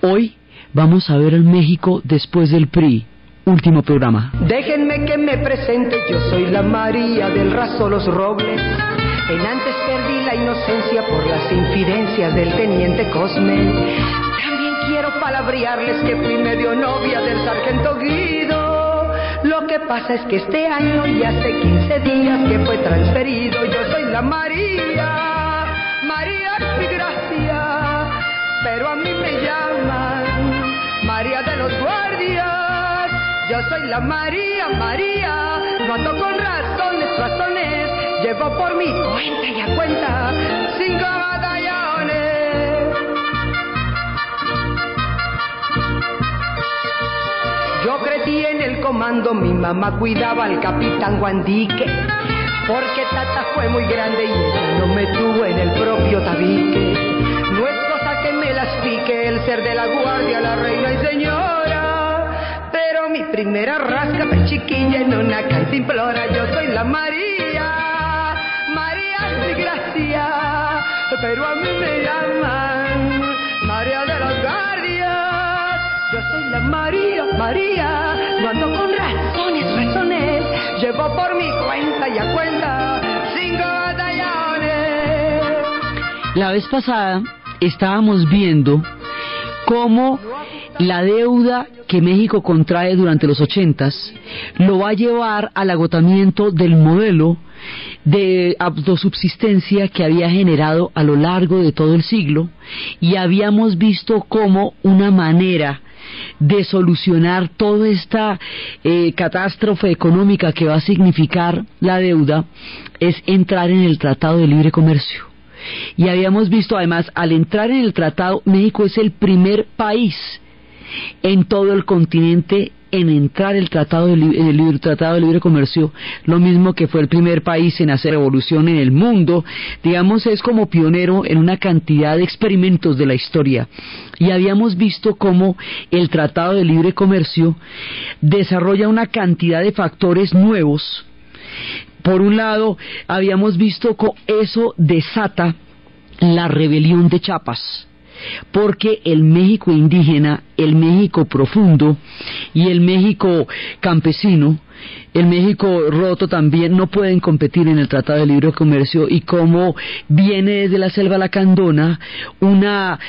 Hoy vamos a ver el México después del PRI. Último programa. Déjenme que me presente, yo soy la María del Raso Los Robles. En antes perdí la inocencia por las infidencias del teniente Cosme. También quiero palabrearles que fui medio novia del sargento Guido. Lo que pasa es que este año y hace 15 días que fue transferido. Yo soy la María, María es mi gracia, pero a mí me llaman María de los Guardias. Yo soy la María, María, no ando con razones, llevo por mi cuenta y a cuenta 5 batallones. Yo crecí en el comando, mi mamá cuidaba al capitán Guandique, porque Tata fue muy grande y ella no me tuvo en el propio tabique. No es cosa que me las pique el ser de la guardia, la reina y señora, pero mi primera rasca fue chiquilla en una cantimplora. Yo soy la María, María es mi gracia, pero a mí me llaman María de los Guardias. Yo soy la María, María, no ando con razones, llevo por mi cuenta y a cuenta 5 batallones. La vez pasada estábamos viendo cómo la deuda que México contrae durante los 80s lo va a llevar al agotamiento del modelo de autosubsistencia que había generado a lo largo de todo el siglo, y habíamos visto cómo una manera de solucionar toda esta catástrofe económica que va a significar la deuda es entrar en el Tratado de Libre Comercio. Y habíamos visto además, al entrar en el tratado, México es el primer país en todo el continente en entrar el Tratado de Libre Comercio, lo mismo que fue el primer país en hacer revolución en el mundo. Digamos, es como pionero en una cantidad de experimentos de la historia. Y habíamos visto cómo el Tratado de Libre Comercio desarrolla una cantidad de factores nuevos. Por un lado, habíamos visto que eso desata la rebelión de Chiapas, porque el México indígena, el México profundo y el México campesino, el México roto también no pueden competir en el Tratado de Libre Comercio, y como viene desde la selva lacandona una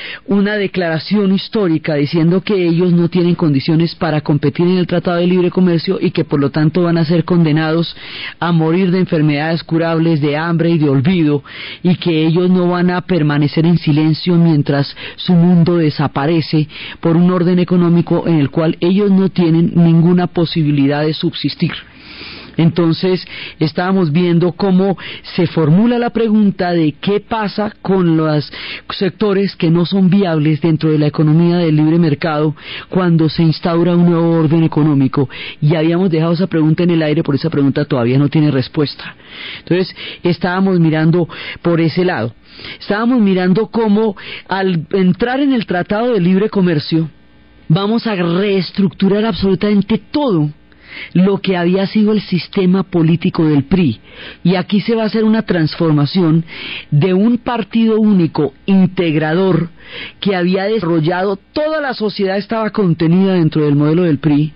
declaración histórica diciendo que ellos no tienen condiciones para competir en el Tratado de Libre Comercio y que por lo tanto van a ser condenados a morir de enfermedades curables, de hambre y de olvido, y que ellos no van a permanecer en silencio mientras su mundo desaparece por un orden económico en el cual ellos no tienen ninguna posibilidad de subsistir. Entonces estábamos viendo cómo se formula la pregunta de qué pasa con los sectores que no son viables dentro de la economía del libre mercado cuando se instaura un nuevo orden económico, y habíamos dejado esa pregunta en el aire, por esa pregunta todavía no tiene respuesta. Entonces estábamos mirando por ese lado, estábamos mirando cómo al entrar en el Tratado de Libre Comercio vamos a reestructurar absolutamente todo lo que había sido el sistema político del PRI, y aquí se va a hacer una transformación de un partido único integrador que había desarrollado toda la sociedad, estaba contenida dentro del modelo del PRI.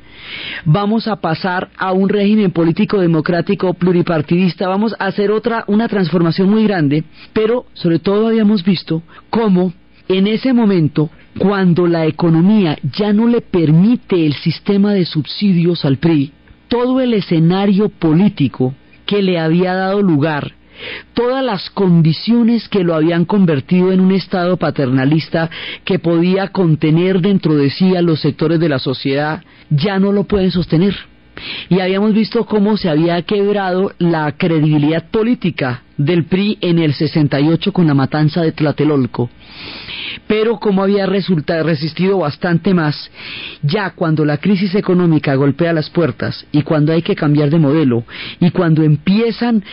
Vamos a pasar a un régimen político democrático pluripartidista, vamos a hacer una transformación muy grande, pero sobre todo habíamos visto cómo en ese momento, cuando la economía ya no le permite el sistema de subsidios al PRI, todo el escenario político que le había dado lugar, todas las condiciones que lo habían convertido en un estado paternalista que podía contener dentro de sí a los sectores de la sociedad, ya no lo pueden sostener. Y habíamos visto cómo se había quebrado la credibilidad política del PRI en el 68 con la matanza de Tlatelolco, pero como había resistido bastante más, ya cuando la crisis económica golpea las puertas y cuando hay que cambiar de modelo, y cuando empiezan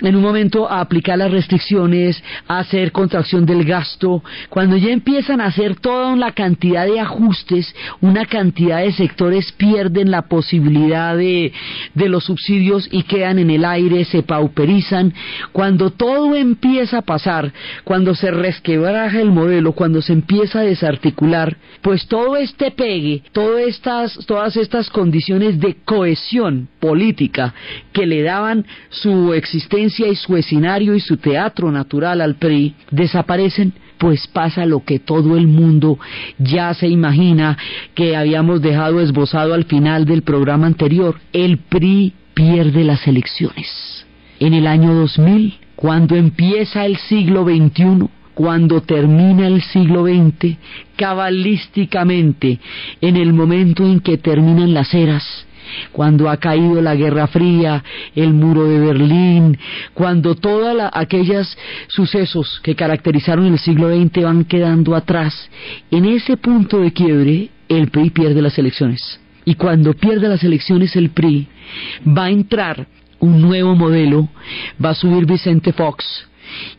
en un momento a aplicar las restricciones, a hacer contracción del gasto, cuando ya empiezan a hacer toda una cantidad de ajustes, una cantidad de sectores pierden la posibilidad de los subsidios y quedan en el aire, se pauperizan. Cuando todo empieza a pasar, cuando se resquebraja el modelo, cuando se empieza a desarticular, pues todo este pegue, todas estas condiciones de cohesión política que le daban su existencia y su escenario y su teatro natural al PRI, desaparecen. Pues pasa lo que todo el mundo ya se imagina, que habíamos dejado esbozado al final del programa anterior. El PRI pierde las elecciones. En el año 2000, cuando empieza el siglo XXI, cuando termina el siglo XX, cabalísticamente, en el momento en que terminan las eras, cuando ha caído la Guerra Fría, el muro de Berlín, cuando todos aquellos sucesos que caracterizaron el siglo XX van quedando atrás, en ese punto de quiebre, el PRI pierde las elecciones. Y cuando pierde las elecciones el PRI, va a entrar un nuevo modelo, va a subir Vicente Fox,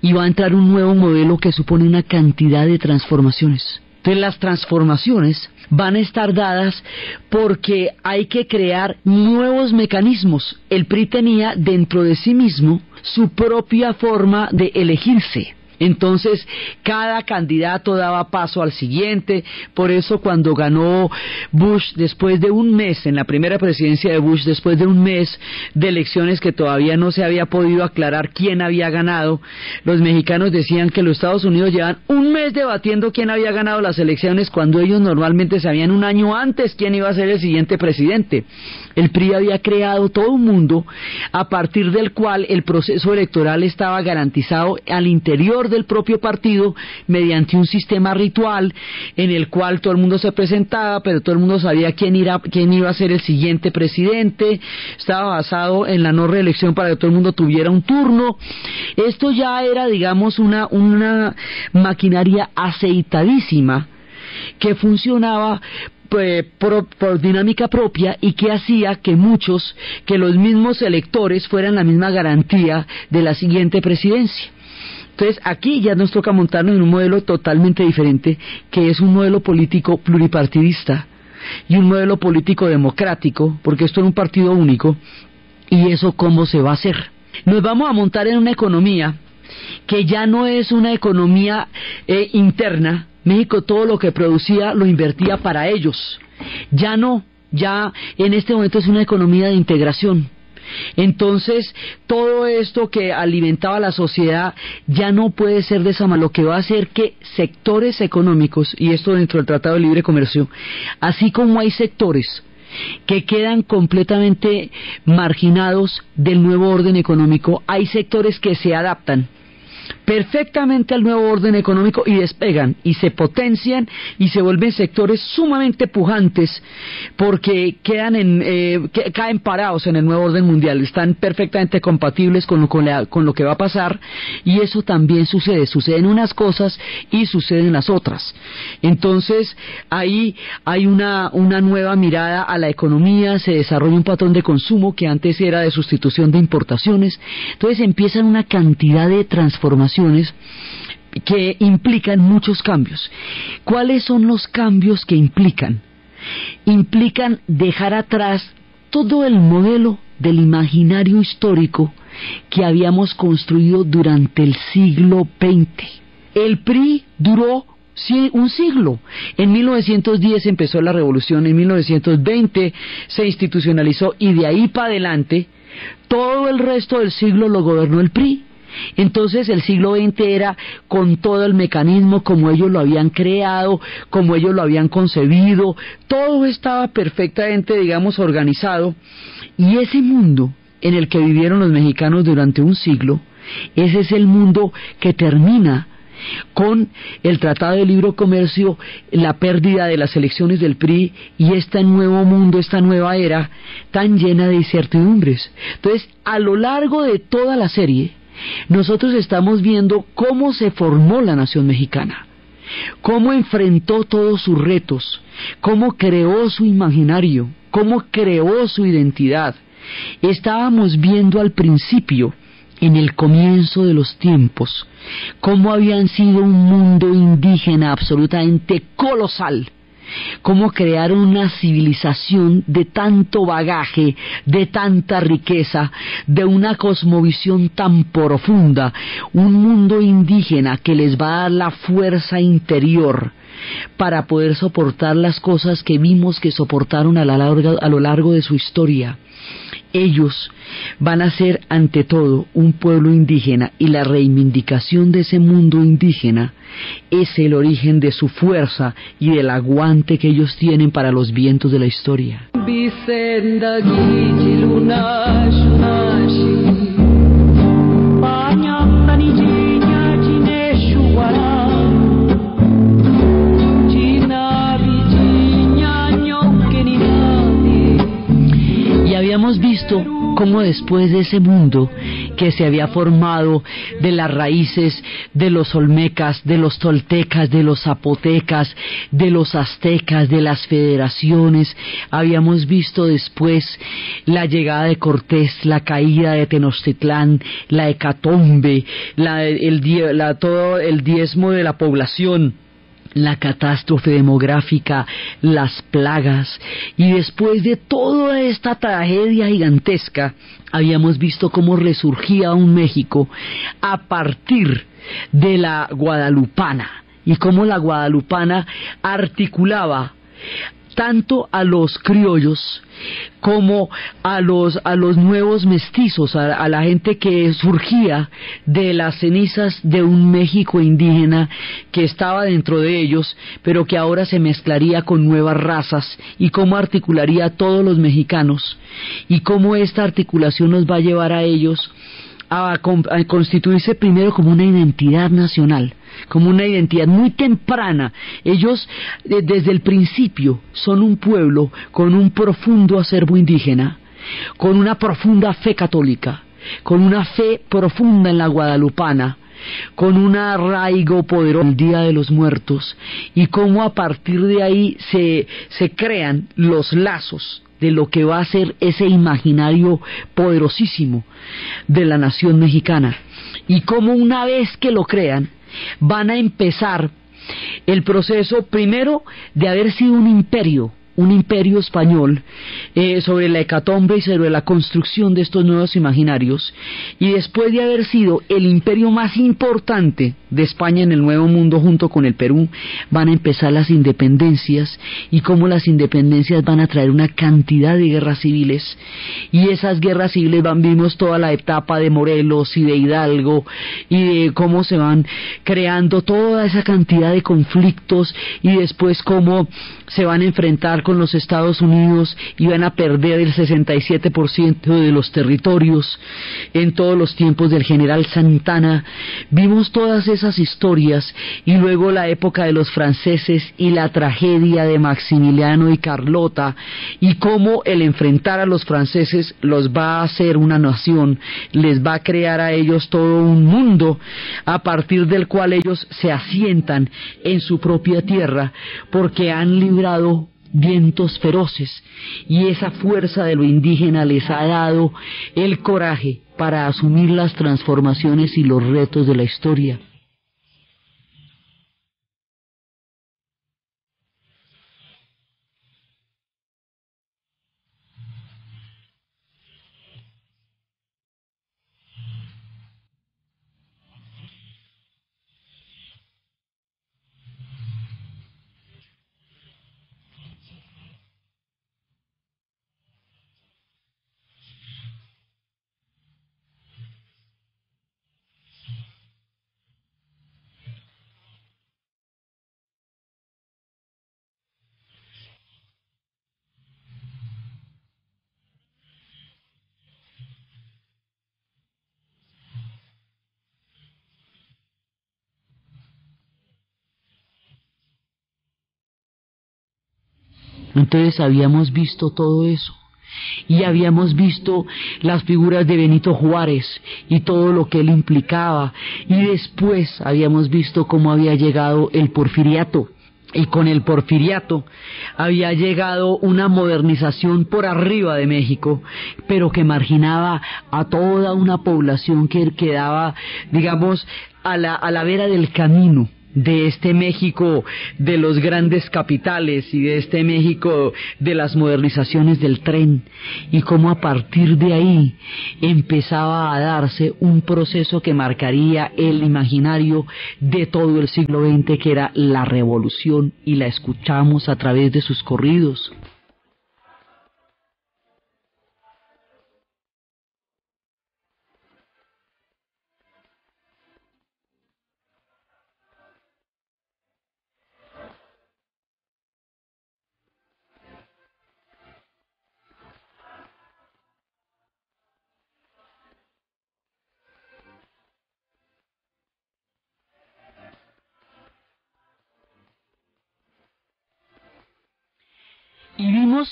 y va a entrar un nuevo modelo que supone una cantidad de transformaciones. Entonces las transformaciones van a estar dadas porque hay que crear nuevos mecanismos. El PRI tenía dentro de sí mismo su propia forma de elegirse. Entonces, cada candidato daba paso al siguiente. Por eso cuando ganó Bush, después de un mes, en la primera presidencia de Bush, después de un mes de elecciones que todavía no se había podido aclarar quién había ganado, los mexicanos decían que los Estados Unidos llevan un mes debatiendo quién había ganado las elecciones, cuando ellos normalmente sabían un año antes quién iba a ser el siguiente presidente. El PRI había creado todo un mundo a partir del cual el proceso electoral estaba garantizado al interior del propio partido mediante un sistema ritual en el cual todo el mundo se presentaba, pero todo el mundo sabía quién iba a ser el siguiente presidente. Estaba basado en la no reelección para que todo el mundo tuviera un turno. Esto ya era, digamos, una maquinaria aceitadísima que funcionaba por dinámica propia y que hacía que los mismos electores fueran la misma garantía de la siguiente presidencia. Entonces aquí ya nos toca montarnos en un modelo totalmente diferente, que es un modelo político pluripartidista y un modelo político democrático, porque esto es un partido único. ¿Y eso cómo se va a hacer? Nos vamos a montar en una economía que ya no es una economía interna. México todo lo que producía lo invertía para ellos. Ya no, ya en este momento es una economía de integración. Entonces, todo esto que alimentaba la sociedad ya no puede ser de esa manera, lo que va a hacer que sectores económicos, y esto dentro del Tratado de Libre Comercio, así como hay sectores que quedan completamente marginados del nuevo orden económico, hay sectores que se adaptan perfectamente al nuevo orden económico y despegan y se potencian y se vuelven sectores sumamente pujantes porque caen parados en el nuevo orden mundial, están perfectamente compatibles con lo que va a pasar. Y eso también suceden unas cosas y suceden las otras. Entonces ahí hay una nueva mirada a la economía, se desarrolla un patrón de consumo que antes era de sustitución de importaciones. Entonces empiezan una cantidad de transformaciones que implican muchos cambios. ¿Cuáles son los cambios que implican? Implican dejar atrás todo el modelo del imaginario histórico que habíamos construido durante el siglo XX. El PRI duró un siglo. En 1910 empezó la revolución, en 1920 se institucionalizó y de ahí para adelante todo el resto del siglo lo gobernó el PRI. Entonces el siglo XX era con todo el mecanismo como ellos lo habían creado, como ellos lo habían concebido, todo estaba perfectamente, digamos, organizado. Y ese mundo en el que vivieron los mexicanos durante un siglo, ese es el mundo que termina con el Tratado de Libre Comercio, la pérdida de las elecciones del PRI y este nuevo mundo, esta nueva era tan llena de incertidumbres. Entonces, a lo largo de toda la serie, nosotros estamos viendo cómo se formó la nación mexicana, cómo enfrentó todos sus retos, cómo creó su imaginario, cómo creó su identidad. Estábamos viendo al principio, en el comienzo de los tiempos, cómo habían sido un mundo indígena absolutamente colosal, cómo crearon una civilización de tanto bagaje, de tanta riqueza, de una cosmovisión tan profunda, un mundo indígena que les va a dar la fuerza interior para poder soportar las cosas que vimos que soportaron a lo largo de su historia. Ellos van a ser ante todo un pueblo indígena, y la reivindicación de ese mundo indígena es el origen de su fuerza y del aguante que ellos tienen para los vientos de la historia. Habíamos visto cómo después de ese mundo que se había formado de las raíces de los olmecas, de los toltecas, de los zapotecas, de los aztecas, de las federaciones, habíamos visto después la llegada de Cortés, la caída de Tenochtitlán, la hecatombe, todo el diezmo de la población, la catástrofe demográfica, las plagas, y después de toda esta tragedia gigantesca, habíamos visto cómo resurgía un México a partir de la guadalupana, y cómo la guadalupana articulaba tanto a los criollos como a los nuevos mestizos, a la gente que surgía de las cenizas de un México indígena que estaba dentro de ellos, pero que ahora se mezclaría con nuevas razas, y cómo articularía a todos los mexicanos, y cómo esta articulación nos va a llevar a ellos a constituirse primero como una identidad nacional, como una identidad muy temprana. Ellos desde el principio son un pueblo con un profundo acervo indígena, con una profunda fe católica, con una fe profunda en la guadalupana, con un arraigo poderoso el Día de los Muertos, y cómo a partir de ahí se crean los lazos de lo que va a ser ese imaginario poderosísimo de la nación mexicana, y cómo una vez que lo crean van a empezar el proceso primero de haber sido un imperio español, sobre la hecatombe y sobre la construcción de estos nuevos imaginarios, y después de haber sido el imperio más importante de España en el Nuevo Mundo junto con el Perú, van a empezar las independencias, y cómo las independencias van a traer una cantidad de guerras civiles, y esas guerras civiles vimos toda la etapa de Morelos y de Hidalgo, y de cómo se van creando toda esa cantidad de conflictos, y después cómo se van a enfrentar con los Estados Unidos y van a perder el 67% de los territorios en todos los tiempos del general Santana. Vimos todas esas historias, y luego la época de los franceses y la tragedia de Maximiliano y Carlota, y cómo el enfrentar a los franceses los va a hacer una nación, les va a crear a ellos todo un mundo a partir del cual ellos se asientan en su propia tierra, porque han librado vientos feroces, y esa fuerza de lo indígena les ha dado el coraje para asumir las transformaciones y los retos de la historia. Entonces habíamos visto todo eso, y habíamos visto las figuras de Benito Juárez y todo lo que él implicaba, y después habíamos visto cómo había llegado el porfiriato, y con el porfiriato había llegado una modernización por arriba de México, pero que marginaba a toda una población que quedaba, digamos, a la vera del camino de este México de los grandes capitales y de este México de las modernizaciones del tren, y cómo a partir de ahí empezaba a darse un proceso que marcaría el imaginario de todo el siglo XX, que era la revolución, y la escuchamos a través de sus corridos. Y vimos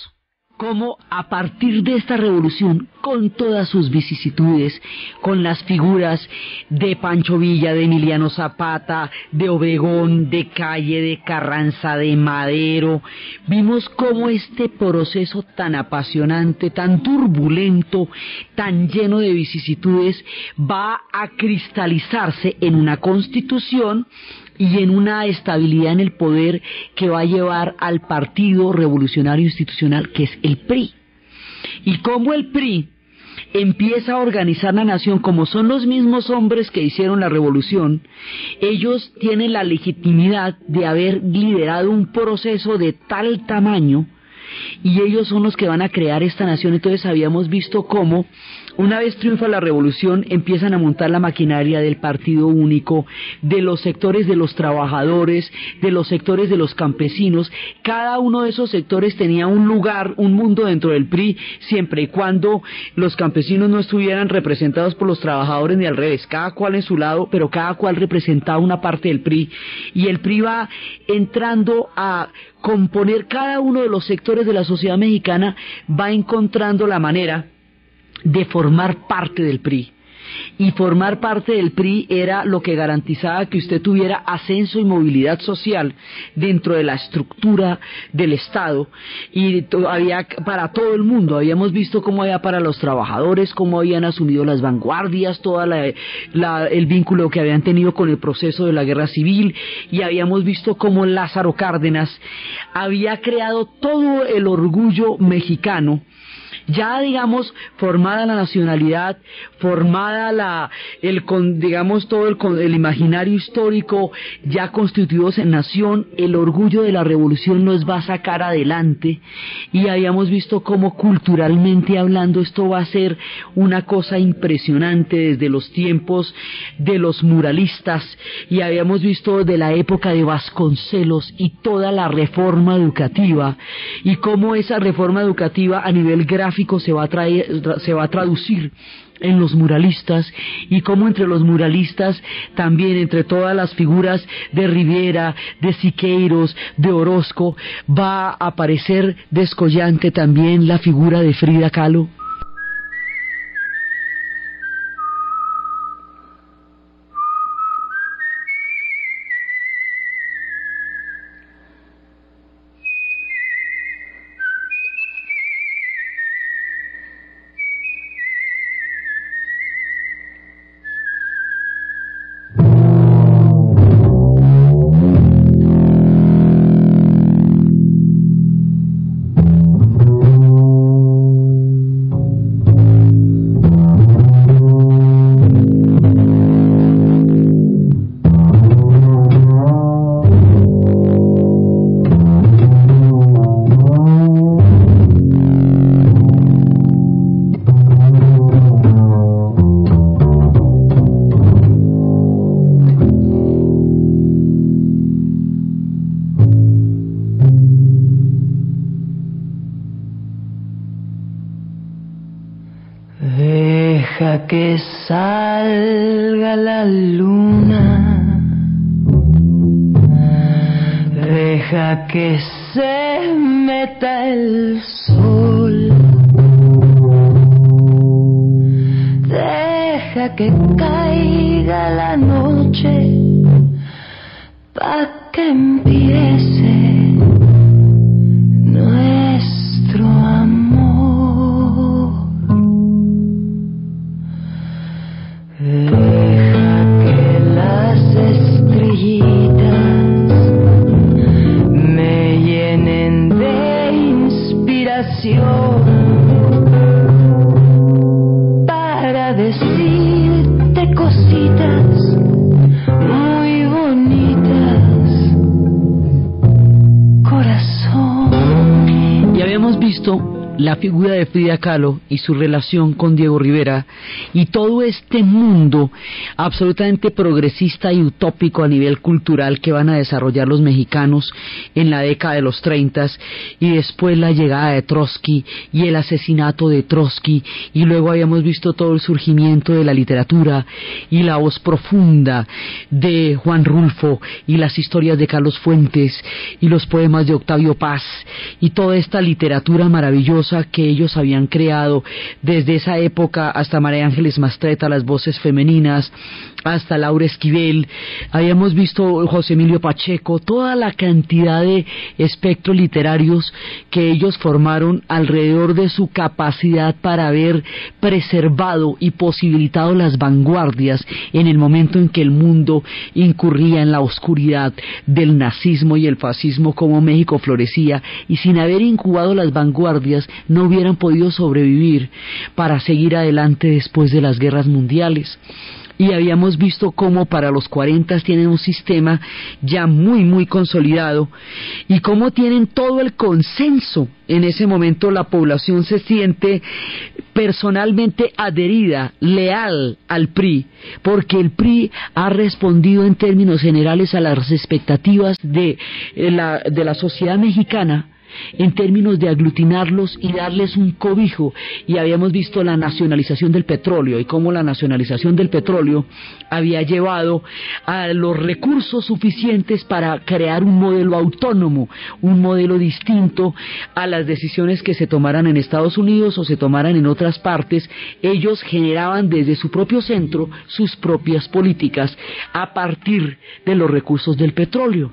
cómo a partir de esta revolución, con todas sus vicisitudes, con las figuras de Pancho Villa, de Emiliano Zapata, de Obregón, de Calle, de Carranza, de Madero, vimos cómo este proceso tan apasionante, tan turbulento, tan lleno de vicisitudes, va a cristalizarse en una constitución y en una estabilidad en el poder que va a llevar al Partido Revolucionario Institucional, que es el PRI. Y cómo el PRI empieza a organizar la nación, como son los mismos hombres que hicieron la revolución, ellos tienen la legitimidad de haber liderado un proceso de tal tamaño, y ellos son los que van a crear esta nación. Entonces habíamos visto cómo, una vez triunfa la revolución, empiezan a montar la maquinaria del partido único, de los sectores de los trabajadores, de los sectores de los campesinos. Cada uno de esos sectores tenía un lugar, un mundo dentro del PRI, siempre y cuando los campesinos no estuvieran representados por los trabajadores ni al revés, cada cual en su lado, pero cada cual representaba una parte del PRI, y el PRI va entrando a componer cada uno de los sectores de la sociedad mexicana, va encontrando la manera de formar parte del PRI. Y formar parte del PRI era lo que garantizaba que usted tuviera ascenso y movilidad social dentro de la estructura del Estado, y había para todo el mundo. Habíamos visto cómo había para los trabajadores, cómo habían asumido las vanguardias, todo el vínculo que habían tenido con el proceso de la guerra civil, y habíamos visto cómo Lázaro Cárdenas había creado todo el orgullo mexicano. Ya, digamos, formada la nacionalidad, formada todo el imaginario histórico, ya constituidos en nación, el orgullo de la revolución nos va a sacar adelante, y habíamos visto cómo culturalmente hablando esto va a ser una cosa impresionante desde los tiempos de los muralistas, y habíamos visto de la época de Vasconcelos y toda la reforma educativa, y cómo esa reforma educativa a nivel gráfico se va a traducir en los muralistas, y cómo entre los muralistas también, entre todas las figuras de Rivera, de Siqueiros, de Orozco, va a aparecer descollante también la figura de Frida Kahlo. Deja que salga la luna, deja que se meta el sol, deja que caiga la noche, pa' que empiece nuestro amor. Deja que las estrellitas visto la figura de Frida Kahlo y su relación con Diego Rivera y todo este mundo absolutamente progresista y utópico a nivel cultural que van a desarrollar los mexicanos en la década de los 30 y después la llegada de Trotsky y el asesinato de Trotsky, y luego habíamos visto todo el surgimiento de la literatura y la voz profunda de Juan Rulfo y las historias de Carlos Fuentes y los poemas de Octavio Paz y toda esta literatura maravillosa que ellos habían creado desde esa época hasta María Ángeles Mastretta, las voces femeninas, hasta Laura Esquivel. Habíamos visto José Emilio Pacheco, toda la cantidad de espectros literarios que ellos formaron alrededor de su capacidad para haber preservado y posibilitado las vanguardias en el momento en que el mundo incurría en la oscuridad del nazismo y el fascismo, como México florecía, y sin haber incubado las vanguardias no hubieran podido sobrevivir para seguir adelante después de las guerras mundiales. Y habíamos visto cómo para los 40 tienen un sistema ya muy consolidado y cómo tienen todo el consenso. En ese momento la población se siente personalmente adherida, leal al PRI, porque el PRI ha respondido en términos generales a las expectativas de la sociedad mexicana, en términos de aglutinarlos y darles un cobijo. Y habíamos visto la nacionalización del petróleo y cómo la nacionalización del petróleo había llevado a los recursos suficientes para crear un modelo autónomo, un modelo distinto a las decisiones que se tomaran en Estados Unidos o se tomaran en otras partes. Ellos generaban desde su propio centro sus propias políticas a partir de los recursos del petróleo.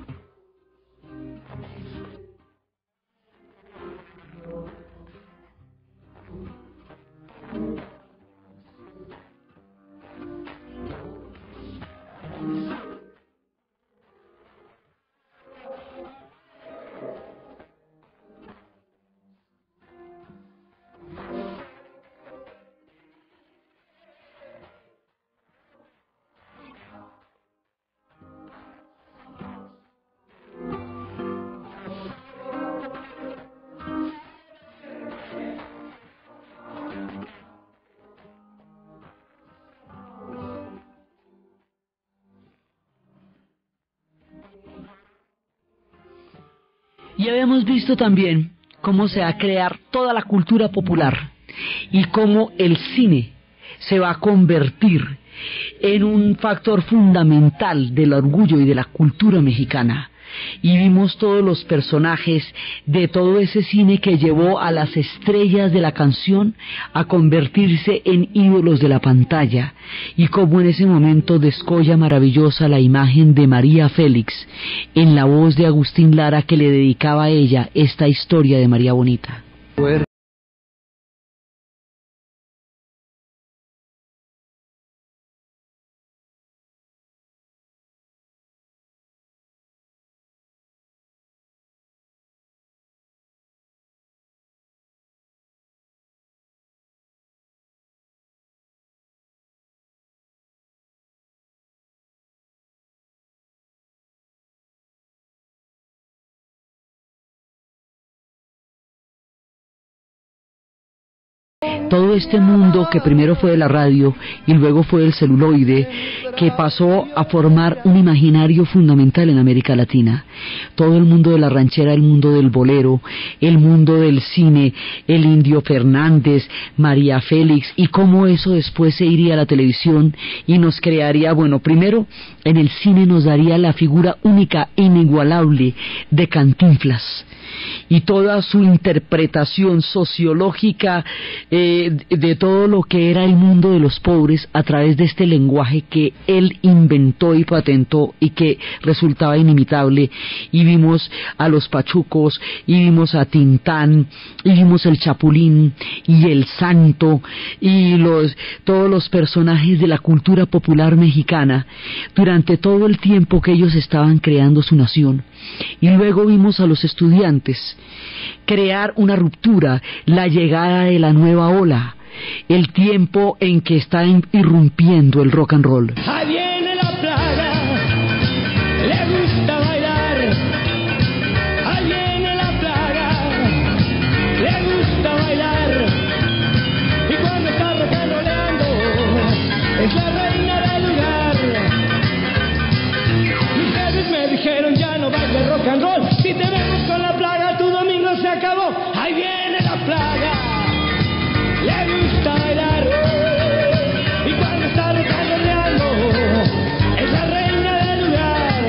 Y habíamos visto también cómo se va a crear toda la cultura popular y cómo el cine se va a convertir en un factor fundamental del orgullo y de la cultura mexicana. Y vimos todos los personajes de todo ese cine que llevó a las estrellas de la canción a convertirse en ídolos de la pantalla, y cómo en ese momento descolla maravillosa la imagen de María Félix en la voz de Agustín Lara, que le dedicaba a ella esta historia de María Bonita. Todo este mundo que primero fue de la radio y luego fue del celuloide, que pasó a formar un imaginario fundamental en América Latina. Todo el mundo de la ranchera, el mundo del bolero, el mundo del cine, el Indio Fernández, María Félix, y cómo eso después se iría a la televisión y nos crearía, bueno, primero en el cine nos daría la figura única e inigualable de Cantinflas y toda su interpretación sociológica de todo lo que era el mundo de los pobres a través de este lenguaje que él inventó y patentó y que resultaba inimitable. Y vimos a los pachucos, y vimos a Tintán, y vimos el Chapulín y el Santo y todos los personajes de la cultura popular mexicana durante todo el tiempo que ellos estaban creando su nación. Y luego vimos a los estudiantes crear una ruptura, la llegada de la nueva ola, el tiempo en que está irrumpiendo el rock and roll. Ahí viene la plaga, le gusta bailar. Ahí viene la plaga, le gusta and roll. Si te vemos con la plaga, tu domingo se acabó. Ahí viene la plaga, le gusta bailar. Y cuando está recargando, es la reina del lugar.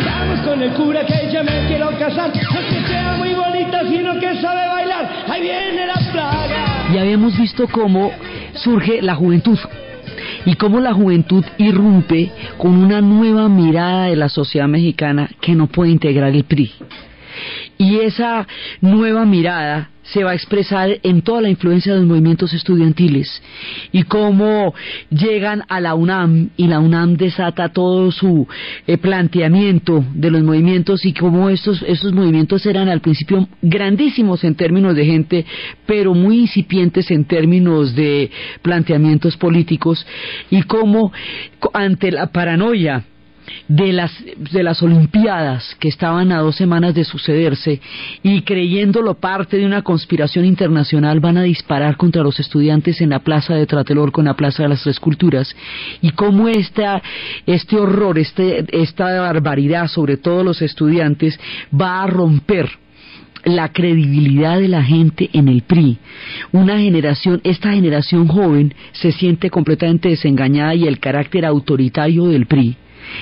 Vamos con el cura que ya me quiero casar. No es que sea muy bonita, sino que sabe bailar. Ahí viene la plaga. Y habíamos visto cómo surge la juventud y cómo la juventud irrumpe con una nueva mirada de la sociedad mexicana que no puede integrar el PRI. Y esa nueva mirada se va a expresar en toda la influencia de los movimientos estudiantiles y cómo llegan a la UNAM y la UNAM desata todo su planteamiento de los movimientos y cómo estos movimientos eran al principio grandísimos en términos de gente, pero muy incipientes en términos de planteamientos políticos, y cómo ante la paranoia de las Olimpiadas que estaban a 2 semanas de sucederse y creyéndolo parte de una conspiración internacional, van a disparar contra los estudiantes en la plaza de Tlatelolco, en la plaza de las Tres Culturas, y cómo este horror, esta barbaridad sobre todos los estudiantes va a romper la credibilidad de la gente en el PRI. Esta generación joven se siente completamente desengañada y el carácter autoritario del PRI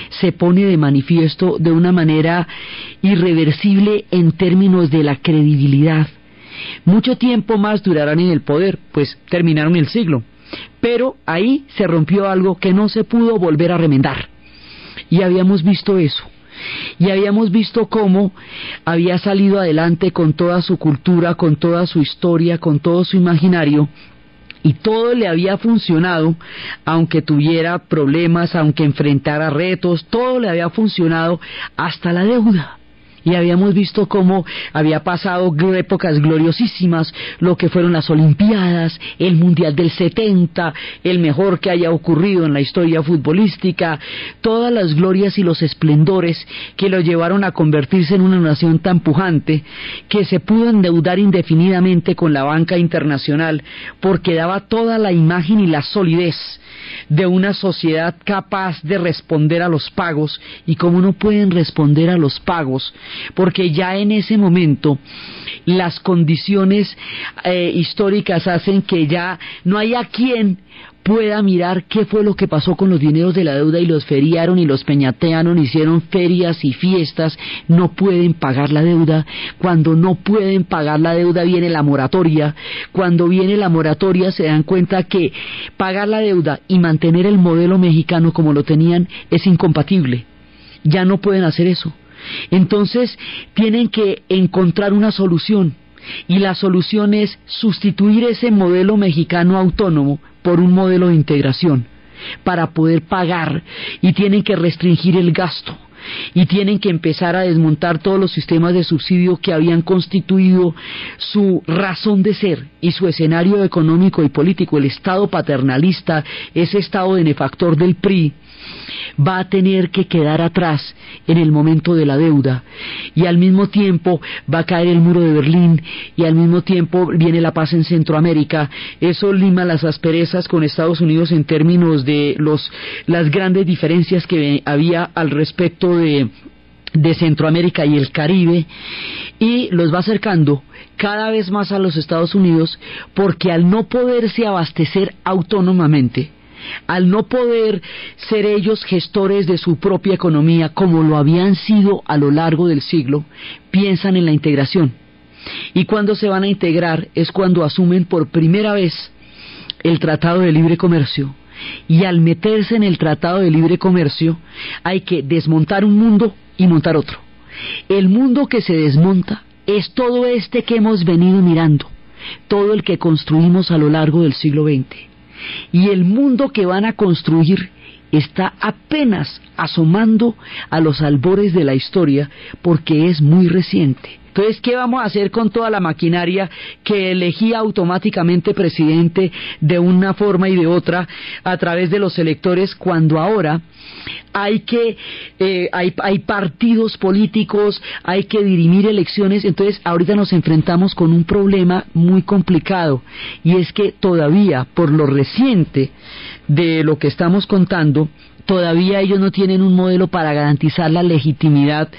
se pone de manifiesto de una manera irreversible en términos de la credibilidad. Mucho tiempo más durarán en el poder, pues terminaron el siglo, pero ahí se rompió algo que no se pudo volver a remendar, y habíamos visto eso. Y habíamos visto cómo había salido adelante con toda su cultura, con toda su historia, con todo su imaginario, y todo le había funcionado, aunque tuviera problemas, aunque enfrentara retos, todo le había funcionado hasta la deuda. Y habíamos visto cómo había pasado épocas gloriosísimas, lo que fueron las Olimpiadas, el Mundial del 70, el mejor que haya ocurrido en la historia futbolística, todas las glorias y los esplendores que lo llevaron a convertirse en una nación tan pujante, que se pudo endeudar indefinidamente con la banca internacional, porque daba toda la imagen y la solidez de una sociedad capaz de responder a los pagos. Y cómo no pueden responder a los pagos, porque ya en ese momento las condiciones históricas hacen que ya no haya quien pueda mirar qué fue lo que pasó con los dineros de la deuda, y los feriaron y los peñatearon, hicieron ferias y fiestas. No pueden pagar la deuda. Cuando no pueden pagar la deuda viene la moratoria. Cuando viene la moratoria se dan cuenta que pagar la deuda y mantener el modelo mexicano como lo tenían es incompatible. Ya no pueden hacer eso. Entonces tienen que encontrar una solución, y la solución es sustituir ese modelo mexicano autónomo por un modelo de integración para poder pagar, y tienen que restringir el gasto, y tienen que empezar a desmontar todos los sistemas de subsidio que habían constituido su razón de ser y su escenario económico y político. El Estado paternalista, ese Estado benefactor del PRI, va a tener que quedar atrás en el momento de la deuda, y al mismo tiempo va a caer el muro de Berlín, y al mismo tiempo viene la paz en Centroamérica. Eso lima las asperezas con Estados Unidos en términos de las grandes diferencias que había al respecto de Centroamérica y el Caribe, y los va acercando cada vez más a los Estados Unidos, porque al no poderse abastecer autónomamente, al no poder ser ellos gestores de su propia economía como lo habían sido a lo largo del siglo, piensan en la integración. Y cuando se van a integrar es cuando asumen por primera vez el Tratado de Libre Comercio. Y al meterse en el Tratado de Libre Comercio hay que desmontar un mundo y montar otro. El mundo que se desmonta es todo este que hemos venido mirando, todo el que construimos a lo largo del siglo XX. Y el mundo que van a construir está apenas asomando a los albores de la historia, porque es muy reciente. Entonces, ¿qué vamos a hacer con toda la maquinaria que elegía automáticamente presidente de una forma y de otra a través de los electores, cuando ahora hay partidos políticos, hay que dirimir elecciones? Entonces, ahorita nos enfrentamos con un problema muy complicado, y es que todavía, por lo reciente de lo que estamos contando, todavía ellos no tienen un modelo para garantizar la legitimidad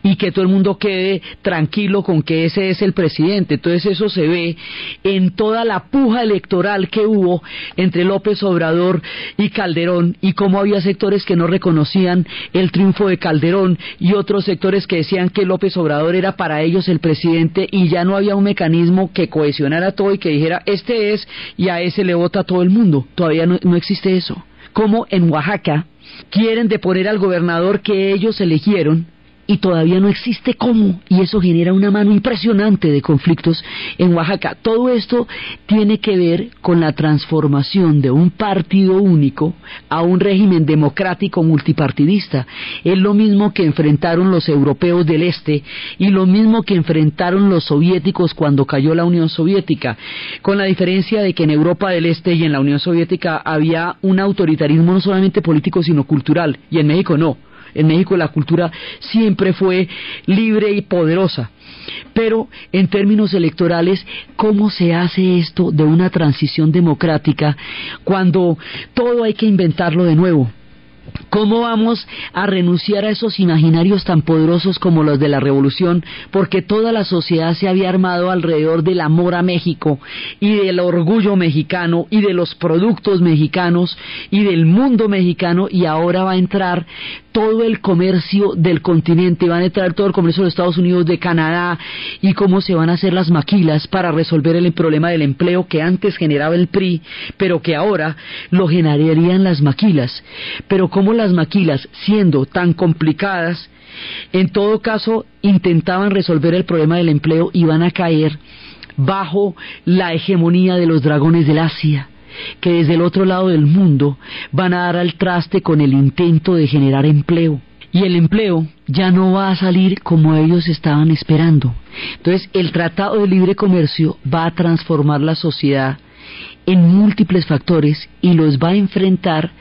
y que todo el mundo quede tranquilo con que ese es el presidente. Entonces eso se ve en toda la puja electoral que hubo entre López Obrador y Calderón, y cómo había sectores que no reconocían el triunfo de Calderón y otros sectores que decían que López Obrador era para ellos el presidente, y ya no había un mecanismo que cohesionara todo y que dijera este es, y a ese le vota todo el mundo. Todavía no existe eso. Como en Oaxaca quieren deponer al gobernador que ellos eligieron y todavía no existe cómo, y eso genera una mano impresionante de conflictos en Oaxaca. Todo esto tiene que ver con la transformación de un partido único a un régimen democrático multipartidista. Es lo mismo que enfrentaron los europeos del este y lo mismo que enfrentaron los soviéticos cuando cayó la Unión Soviética, con la diferencia de que en Europa del Este y en la Unión Soviética había un autoritarismo no solamente político sino cultural, y en México no. En México la cultura siempre fue libre y poderosa. Pero en términos electorales, ¿cómo se hace esto de una transición democrática cuando todo hay que inventarlo de nuevo? ¿Cómo vamos a renunciar a esos imaginarios tan poderosos como los de la revolución? Porque toda la sociedad se había armado alrededor del amor a México y del orgullo mexicano y de los productos mexicanos y del mundo mexicano, y ahora va a entrar todo el comercio del continente, van a entrar todo el comercio de Estados Unidos, de Canadá, y cómo se van a hacer las maquilas para resolver el problema del empleo que antes generaba el PRI, pero que ahora lo generarían las maquilas. Pero cómo las maquilas, siendo tan complicadas, en todo caso intentaban resolver el problema del empleo y van a caer bajo la hegemonía de los dragones del Asia, que desde el otro lado del mundo van a dar al traste con el intento de generar empleo. Y el empleo ya no va a salir como ellos estaban esperando. Entonces el Tratado de Libre Comercio va a transformar la sociedad en múltiples factores y los va a enfrentar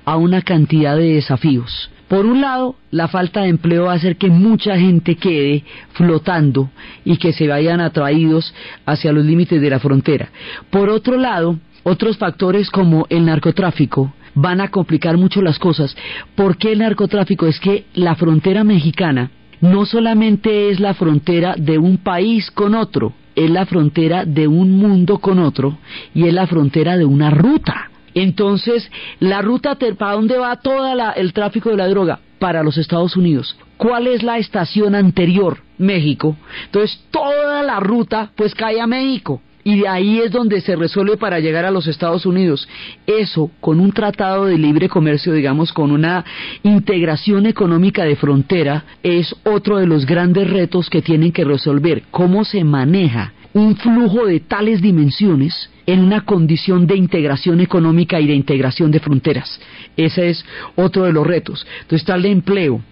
a una cantidad de desafíos. Por un lado, la falta de empleo va a hacer que mucha gente quede flotando y que se vayan atraídos hacia los límites de la frontera. Por otro lado, otros factores como el narcotráfico van a complicar mucho las cosas. ¿Por qué el narcotráfico? Es que la frontera mexicana no solamente es la frontera de un país con otro, es la frontera de un mundo con otro, y es la frontera de una ruta. Entonces, la ruta, ¿para dónde va todo el tráfico de la droga? Para los Estados Unidos. ¿Cuál es la estación anterior? México. Entonces, toda la ruta pues cae a México. Y de ahí es donde se resuelve para llegar a los Estados Unidos. Eso, con un tratado de libre comercio, digamos, con una integración económica de frontera, es otro de los grandes retos que tienen que resolver. ¿Cómo se maneja un flujo de tales dimensiones en una condición de integración económica y de integración de fronteras? Ese es otro de los retos. Entonces está el de empleo,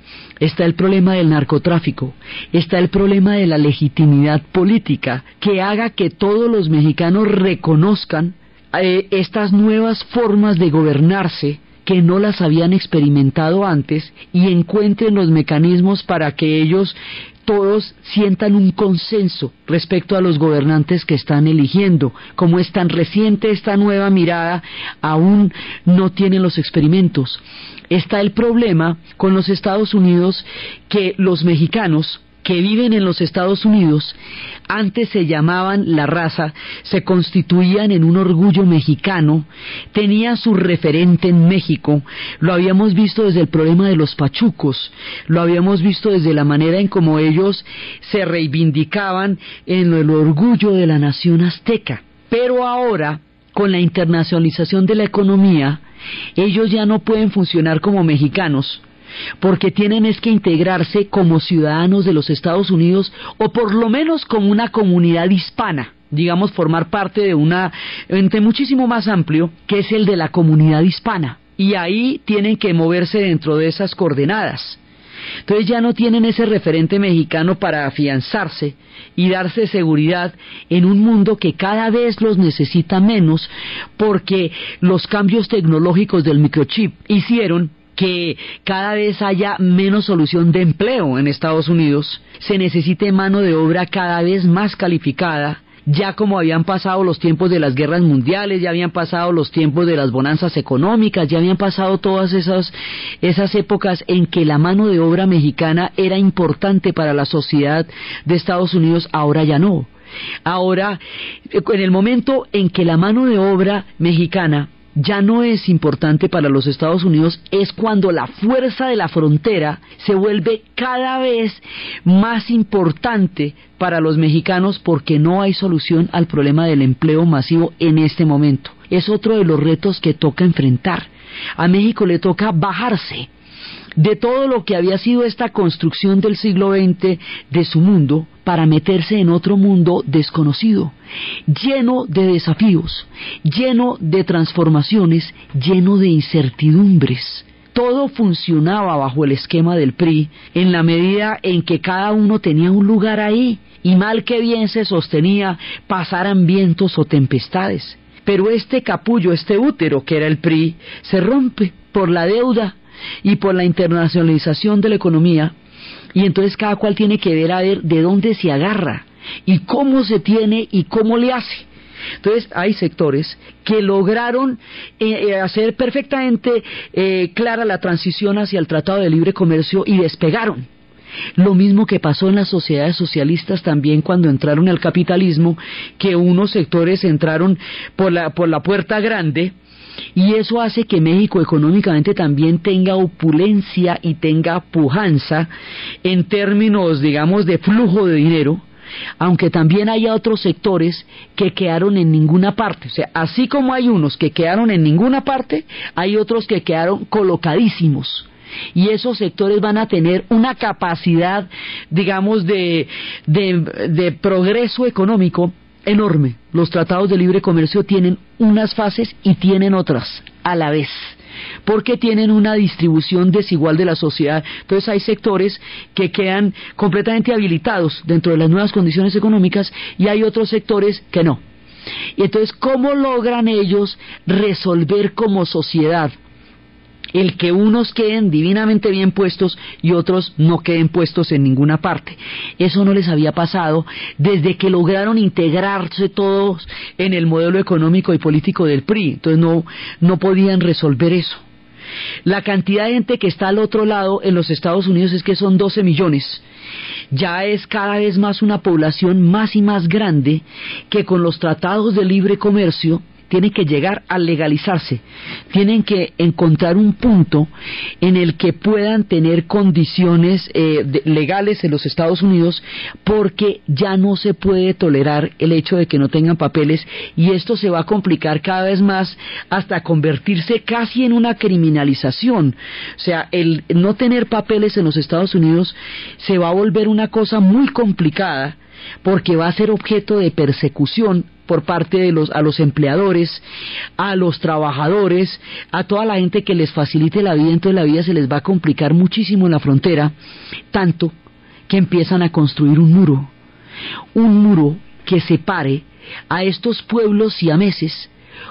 está el problema del narcotráfico, está el problema de la legitimidad política, que haga que todos los mexicanos reconozcan estas nuevas formas de gobernarse que no las habían experimentado antes, y encuentren los mecanismos para que ellos todos sientan un consenso respecto a los gobernantes que están eligiendo. Como es tan reciente esta nueva mirada, aún no tienen los experimentos. Está el problema con los Estados Unidos, que los mexicanos que viven en los Estados Unidos, antes se llamaban la raza, se constituían en un orgullo mexicano, tenían su referente en México, lo habíamos visto desde el problema de los pachucos, lo habíamos visto desde la manera en cómo ellos se reivindicaban en el orgullo de la nación azteca. Pero ahora, con la internacionalización de la economía, ellos ya no pueden funcionar como mexicanos, porque tienen que integrarse como ciudadanos de los Estados Unidos, o por lo menos como una comunidad hispana, digamos, formar parte de un ente muchísimo más amplio, que es el de la comunidad hispana, y ahí tienen que moverse dentro de esas coordenadas. Entonces ya no tienen ese referente mexicano para afianzarse y darse seguridad en un mundo que cada vez los necesita menos, porque los cambios tecnológicos del microchip hicieron que cada vez haya menos solución de empleo en Estados Unidos, se necesite mano de obra cada vez más calificada, ya como habían pasado los tiempos de las guerras mundiales, ya habían pasado los tiempos de las bonanzas económicas, ya habían pasado todas esas épocas en que la mano de obra mexicana era importante para la sociedad de Estados Unidos, ahora ya no. Ahora, en el momento en que la mano de obra mexicana ya no es importante para los Estados Unidos, es cuando la fuerza de la frontera se vuelve cada vez más importante para los mexicanos, porque no hay solución al problema del empleo masivo en este momento. Es otro de los retos que toca enfrentar. A México le toca bajarse de todo lo que había sido esta construcción del siglo XX de su mundo, para meterse en otro mundo desconocido, lleno de desafíos, lleno de transformaciones, lleno de incertidumbres. Todo funcionaba bajo el esquema del PRI, en la medida en que cada uno tenía un lugar ahí, y mal que bien se sostenía, pasaran vientos o tempestades. Pero este capullo, este útero que era el PRI, se rompe por la deuda y por la internacionalización de la economía, y entonces cada cual tiene que ver a ver de dónde se agarra y cómo se tiene y cómo le hace. Entonces hay sectores que lograron hacer perfectamente clara la transición hacia el Tratado de Libre Comercio y despegaron. Lo mismo que pasó en las sociedades socialistas también cuando entraron al capitalismo, que unos sectores entraron por la puerta grande, y eso hace que México económicamente también tenga opulencia y tenga pujanza en términos, digamos, de flujo de dinero, aunque también haya otros sectores que quedaron en ninguna parte. O sea, así como hay unos que quedaron en ninguna parte, hay otros que quedaron colocadísimos. Y esos sectores van a tener una capacidad, digamos, de progreso económico enorme. Los tratados de libre comercio tienen unas fases y tienen otras a la vez, porque tienen una distribución desigual de la sociedad. Entonces hay sectores que quedan completamente habilitados dentro de las nuevas condiciones económicas y hay otros sectores que no. Y entonces, ¿cómo logran ellos resolver como sociedad el que unos queden divinamente bien puestos y otros no queden puestos en ninguna parte? Eso no les había pasado desde que lograron integrarse todos en el modelo económico y político del PRI. Entonces no podían resolver eso. La cantidad de gente que está al otro lado en los Estados Unidos es que son 12 millones. Ya es cada vez más una población más y más grande que con los tratados de libre comercio tienen que llegar a legalizarse, tienen que encontrar un punto en el que puedan tener condiciones legales en los Estados Unidos, porque ya no se puede tolerar el hecho de que no tengan papeles, y esto se va a complicar cada vez más hasta convertirse casi en una criminalización. O sea, el no tener papeles en los Estados Unidos se va a volver una cosa muy complicada, porque va a ser objeto de persecución por parte de a los empleadores, a los trabajadores, a toda la gente que les facilite la vida. Entonces la vida se les va a complicar muchísimo en la frontera, tanto que empiezan a construir un muro que separe a estos pueblos siameses,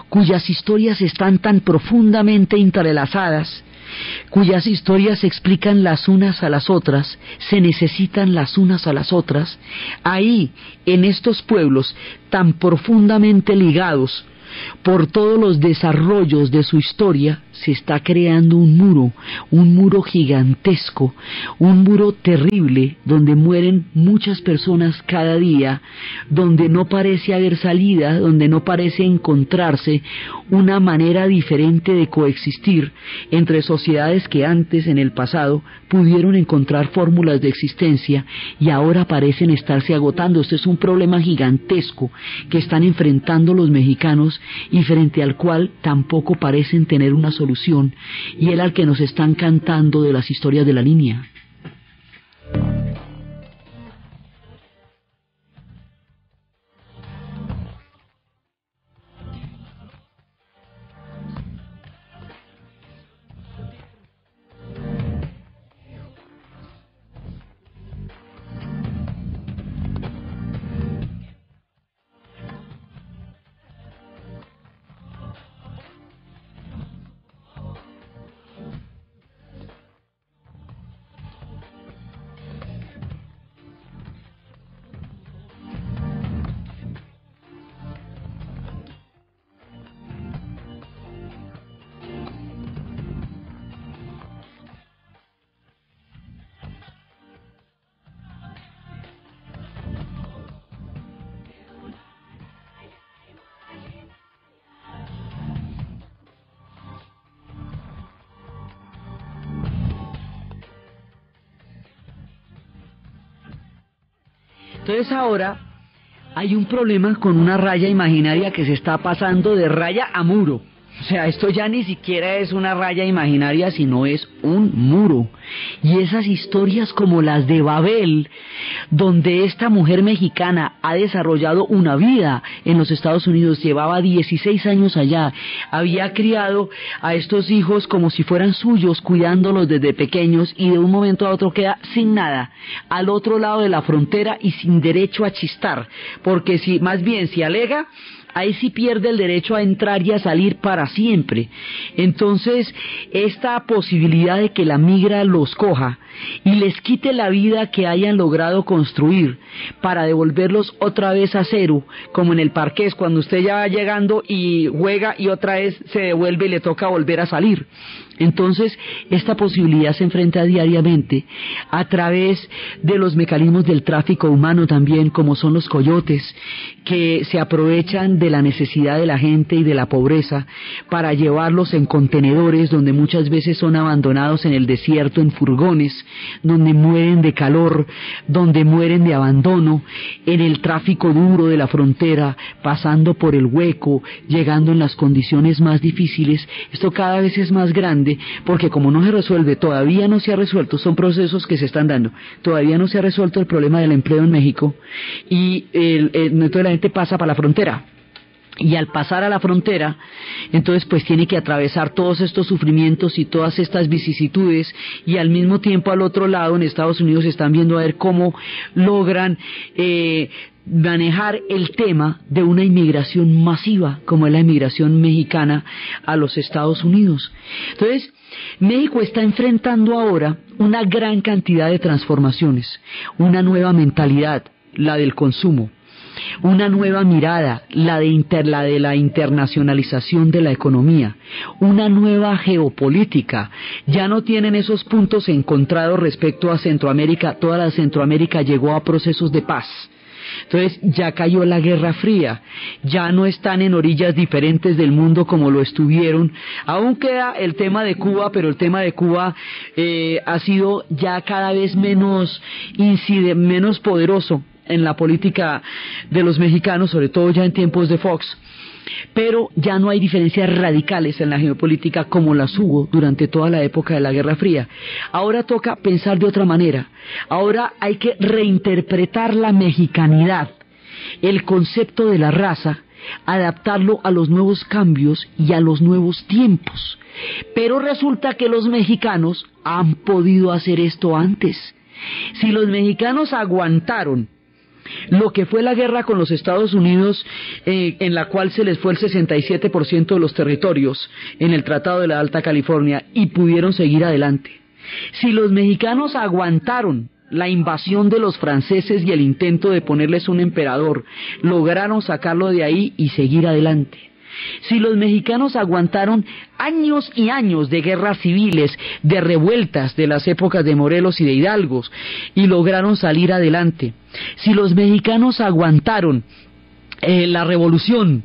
cuyas historias están tan profundamente entrelazadas, cuyas historias se explican las unas a las otras, se necesitan las unas a las otras. Ahí, en estos pueblos tan profundamente ligados por todos los desarrollos de su historia, se está creando un muro gigantesco, un muro terrible, donde mueren muchas personas cada día, donde no parece haber salida, donde no parece encontrarse una manera diferente de coexistir entre sociedades que antes, en el pasado, pudieron encontrar fórmulas de existencia y ahora parecen estarse agotando. Este es un problema gigantesco que están enfrentando los mexicanos y frente al cual tampoco parecen tener una solución, y el al que nos están cantando de las historias de la niña. Entonces ahora hay un problema con una raya imaginaria que se está pasando de raya a muro. O sea, esto ya ni siquiera es una raya imaginaria, sino es un muro. Y esas historias como las de Babel, donde esta mujer mexicana ha desarrollado una vida en los Estados Unidos, llevaba 16 años allá, había criado a estos hijos como si fueran suyos, cuidándolos desde pequeños, y de un momento a otro queda sin nada, al otro lado de la frontera y sin derecho a chistar, porque si alega, ahí sí pierde el derecho a entrar y a salir para siempre. Entonces, esta posibilidad de que la migra los coja y les quite la vida que hayan logrado construir para devolverlos otra vez a cero, como en el parqués, cuando usted ya va llegando y juega y otra vez se devuelve y le toca volver a salir. Entonces, esta posibilidad se enfrenta diariamente a través de los mecanismos del tráfico humano también, como son los coyotes, que se aprovechan de la necesidad de la gente y de la pobreza para llevarlos en contenedores donde muchas veces son abandonados en el desierto en furgones, donde mueren de calor, donde mueren de abandono, en el tráfico duro de la frontera, pasando por el hueco, llegando en las condiciones más difíciles. Esto cada vez es más grande porque como no se resuelve, todavía no se ha resuelto, son procesos que se están dando, todavía no se ha resuelto el problema del empleo en México y entonces la gente pasa para la frontera. Y al pasar a la frontera, entonces pues tiene que atravesar todos estos sufrimientos y todas estas vicisitudes, y al mismo tiempo al otro lado en Estados Unidos están viendo a ver cómo logran manejar el tema de una inmigración masiva como es la inmigración mexicana a los Estados Unidos. Entonces México está enfrentando ahora una gran cantidad de transformaciones, una nueva mentalidad, la del consumo, una nueva mirada, la de la internacionalización de la economía, una nueva geopolítica. Ya no tienen esos puntos encontrados respecto a Centroamérica, toda la Centroamérica llegó a procesos de paz. Entonces ya cayó la Guerra Fría, ya no están en orillas diferentes del mundo como lo estuvieron. Aún queda el tema de Cuba, pero el tema de Cuba ha sido ya cada vez menos poderoso en la política de los mexicanos, sobre todo ya en tiempos de Fox. Pero ya no hay diferencias radicales en la geopolítica como las hubo durante toda la época de la Guerra Fría. Ahora toca pensar de otra manera. Ahora hay que reinterpretar la mexicanidad, el concepto de la raza, adaptarlo a los nuevos cambios y a los nuevos tiempos. Pero resulta que los mexicanos han podido hacer esto antes. Si los mexicanos aguantaron lo que fue la guerra con los Estados Unidos, en la cual se les fue el 67% de los territorios en el Tratado de la Alta California, y pudieron seguir adelante. Si los mexicanos aguantaron la invasión de los franceses y el intento de ponerles un emperador, lograron sacarlo de ahí y seguir adelante. Si los mexicanos aguantaron años y años de guerras civiles, de revueltas de las épocas de Morelos y de Hidalgo, y lograron salir adelante. Si los mexicanos aguantaron la revolución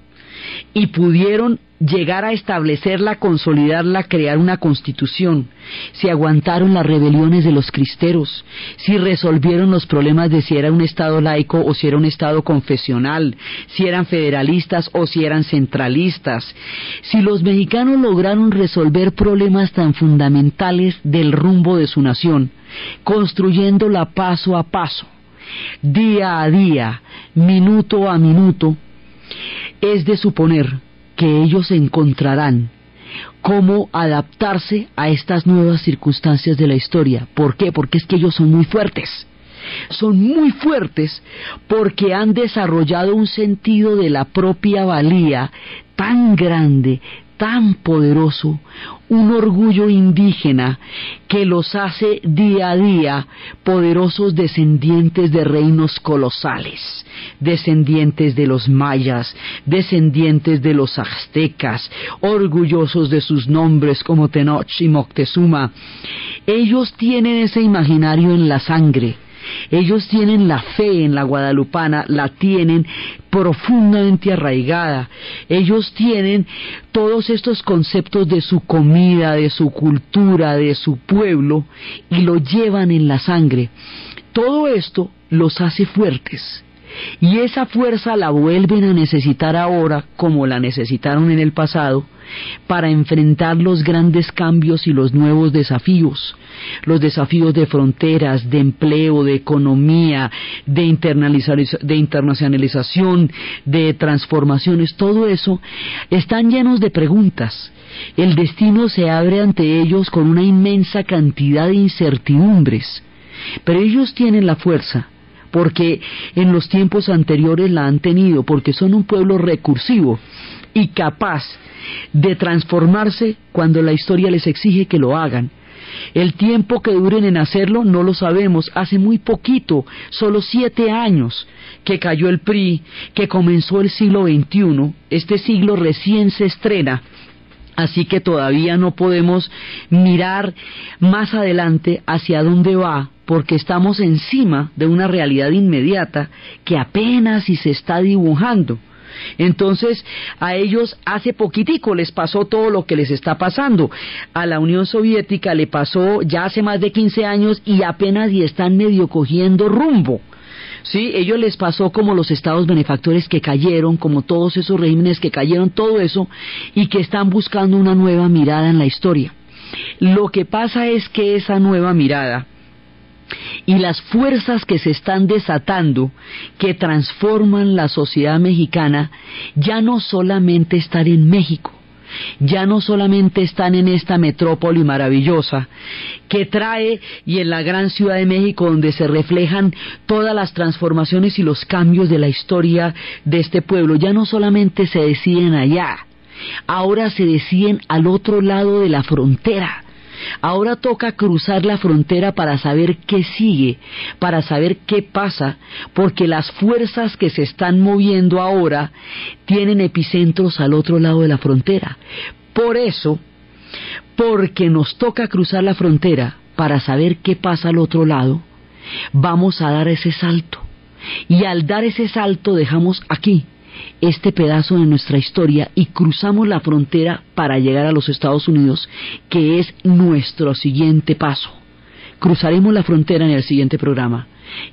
y pudieron llegar a establecerla, consolidarla, crear una constitución, si aguantaron las rebeliones de los cristeros, si resolvieron los problemas de si era un estado laico o si era un estado confesional, si eran federalistas o si eran centralistas, si los mexicanos lograron resolver problemas tan fundamentales del rumbo de su nación, construyéndola paso a paso, día a día, minuto a minuto, es de suponer que ellos encontrarán cómo adaptarse a estas nuevas circunstancias de la historia. ¿Por qué? Porque es que ellos son muy fuertes. Son muy fuertes porque han desarrollado un sentido de la propia valía tan grande, tan poderoso, un orgullo indígena que los hace día a día poderosos descendientes de reinos colosales, descendientes de los mayas, descendientes de los aztecas, orgullosos de sus nombres como Tenoch y Moctezuma. Ellos tienen ese imaginario en la sangre. Ellos tienen la fe en la guadalupana, la tienen profundamente arraigada. Ellos tienen todos estos conceptos de su comida, de su cultura, de su pueblo, y lo llevan en la sangre. todo esto los hace fuertes. Y esa fuerza la vuelven a necesitar ahora, como la necesitaron en el pasado, para enfrentar los grandes cambios y los nuevos desafíos. Los desafíos de fronteras, de empleo, de economía, de internacionalización, de transformaciones, todo eso están llenos de preguntas. El destino se abre ante ellos con una inmensa cantidad de incertidumbres, pero ellos tienen la fuerza, porque en los tiempos anteriores la han tenido, porque son un pueblo recursivo y capaz de transformarse cuando la historia les exige que lo hagan. El tiempo que duren en hacerlo no lo sabemos. Hace muy poquito, solo 7 años, que cayó el PRI, que comenzó el siglo XXI. Este siglo recién se estrena, así que todavía no podemos mirar más adelante hacia dónde va, porque estamos encima de una realidad inmediata que apenas si se está dibujando. Entonces, a ellos hace poquitico les pasó todo lo que les está pasando. A la Unión Soviética le pasó ya hace más de 15 años y apenas y están medio cogiendo rumbo. Sí, ellos les pasó como los estados benefactores que cayeron, como todos esos regímenes que cayeron, todo eso, y que están buscando una nueva mirada en la historia. Lo que pasa es que esa nueva mirada y las fuerzas que se están desatando, que transforman la sociedad mexicana, ya no solamente están en México, ya no solamente están en esta metrópoli maravillosa que trae, y en la gran Ciudad de México, donde se reflejan todas las transformaciones y los cambios de la historia de este pueblo. Ya no solamente se deciden allá, ahora se deciden al otro lado de la frontera. Ahora toca cruzar la frontera para saber qué sigue, para saber qué pasa, porque las fuerzas que se están moviendo ahora tienen epicentros al otro lado de la frontera. Por eso, porque nos toca cruzar la frontera para saber qué pasa al otro lado, vamos a dar ese salto. Y al dar ese salto dejamos aquí este pedazo de nuestra historia y cruzamos la frontera para llegar a los Estados Unidos, que es nuestro siguiente paso. Cruzaremos la frontera en el siguiente programa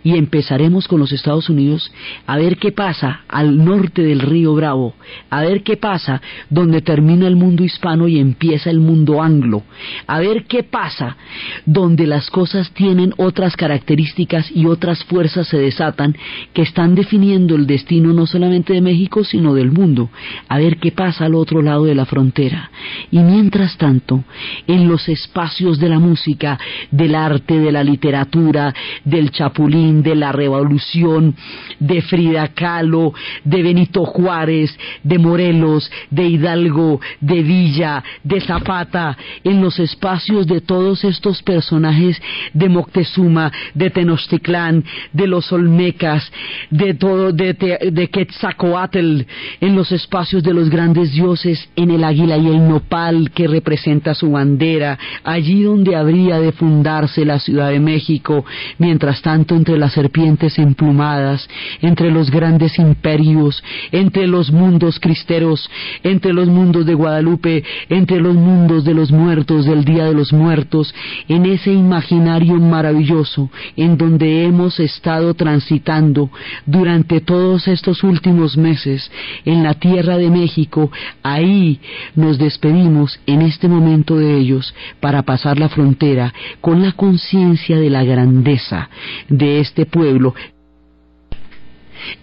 y empezaremos con los Estados Unidos a ver qué pasa al norte del río Bravo, a ver qué pasa donde termina el mundo hispano y empieza el mundo anglo, a ver qué pasa donde las cosas tienen otras características y otras fuerzas se desatan que están definiendo el destino no solamente de México sino del mundo, a ver qué pasa al otro lado de la frontera. Y mientras tanto, en los espacios de la música, del arte, de la literatura, del chapulín, de la revolución, de Frida Kahlo, de Benito Juárez, de Morelos, de Hidalgo, de Villa, de Zapata, en los espacios de todos estos personajes, de Moctezuma, de Tenochtitlán, de los Olmecas, de Quetzalcóatl, en los espacios de los grandes dioses, en el águila y el nopal que representa su bandera, allí donde habría de fundarse la Ciudad de México. Mientras tanto, entre las serpientes emplumadas, entre los grandes imperios, entre los mundos cristeros, entre los mundos de Guadalupe, entre los mundos de los muertos, del Día de los Muertos, en ese imaginario maravilloso en donde hemos estado transitando durante todos estos últimos meses en la tierra de México, ahí nos despedimos en este momento de ellos para pasar la frontera con la conciencia de la grandeza de este pueblo.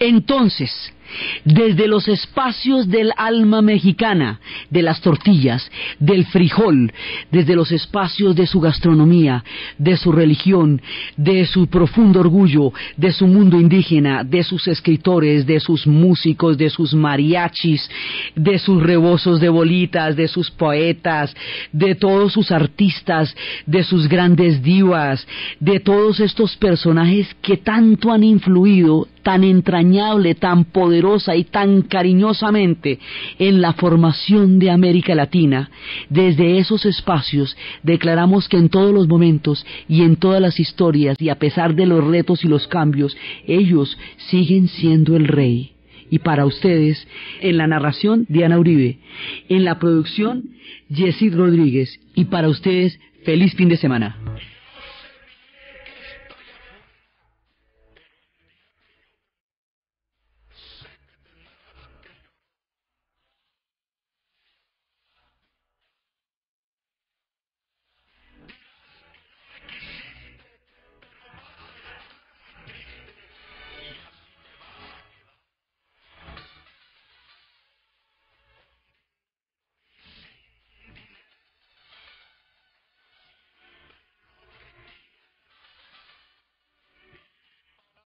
Entonces, desde los espacios del alma mexicana, de las tortillas, del frijol, desde los espacios de su gastronomía, de su religión, de su profundo orgullo, de su mundo indígena, de sus escritores, de sus músicos, de sus mariachis, de sus rebozos de bolitas, de sus poetas, de todos sus artistas, de sus grandes divas, de todos estos personajes que tanto han influido, tan entrañable, tan poderosa y tan cariñosamente en la formación de América Latina. Desde esos espacios declaramos que en todos los momentos y en todas las historias, y a pesar de los retos y los cambios, ellos siguen siendo el rey. Y para ustedes, en la narración, Diana Uribe, en la producción, Jessy Rodríguez, y para ustedes, feliz fin de semana.